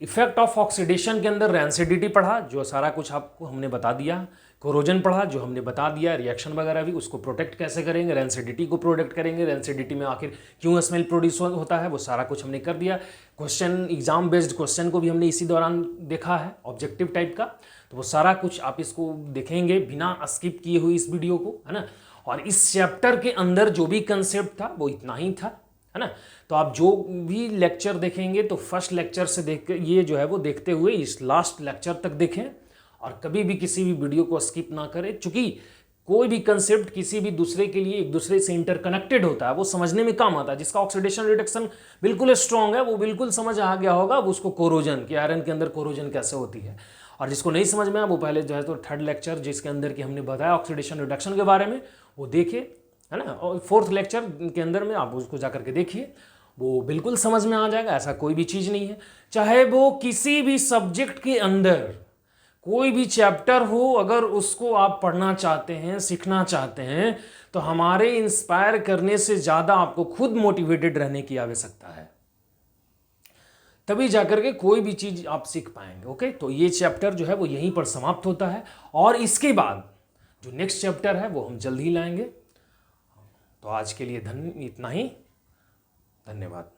इफेक्ट ऑफ ऑक्सीडेशन के अंदर रैंसिडिटी पढ़ा, जो सारा कुछ आपको हमने बता दिया। कोरोजन पढ़ा, जो हमने बता दिया। रिएक्शन वगैरह भी, उसको प्रोटेक्ट कैसे करेंगे, रैंसिडिटी को प्रोटेक्ट करेंगे, रैंसिडिटी में आखिर क्यों स्मेल प्रोड्यूस होता है, वो सारा कुछ हमने कर दिया। क्वेश्चन, एग्जाम बेस्ड क्वेश्चन को भी हमने इसी दौरान देखा है, ऑब्जेक्टिव टाइप का। तो वो सारा कुछ आप इसको देखेंगे बिना स्किप किए हुए इस वीडियो को, है ना। और इस चैप्टर के अंदर जो भी कंसेप्ट था वो इतना ही था, है ना। तो आप जो भी लेक्चर देखेंगे तो फर्स्ट लेक्चर से देख के ये जो है वो देखते हुए इस लास्ट लेक्चर तक देखें, और कभी भी किसी भी वीडियो को स्किप ना करें। चूंकि कोई भी कंसेप्ट किसी भी दूसरे के लिए एक दूसरे से इंटरकनेक्टेड होता है, वो समझने में काम आता है। जिसका ऑक्सीडेशन रिडक्शन बिल्कुल स्ट्रॉन्ग है वो बिल्कुल समझ आ गया होगा, वो उसको कोरोजन कि आयरन के अंदर कोरोजन कैसे होती है। और जिसको नहीं समझ में आया वो पहले जो है तो थर्ड लेक्चर जिसके अंदर कि हमने बताया ऑक्सीडेशन रिडक्शन के बारे में, वो देखिए, है ना। और फोर्थ लेक्चर के अंदर में आप उसको जा करके देखिए, वो बिल्कुल समझ में आ जाएगा। ऐसा कोई भी चीज़ नहीं है, चाहे वो किसी भी सब्जेक्ट के अंदर कोई भी चैप्टर हो, अगर उसको आप पढ़ना चाहते हैं, सीखना चाहते हैं, तो हमारे इंस्पायर करने से ज़्यादा आपको खुद मोटिवेटेड रहने की आवश्यकता है, तभी जाकर के कोई भी चीज़ आप सीख पाएंगे। ओके, तो ये चैप्टर जो है वो यहीं पर समाप्त होता है, और इसके बाद जो नेक्स्ट चैप्टर है वो हम जल्द ही लाएंगे। तो आज के लिए इतना ही, धन्यवाद।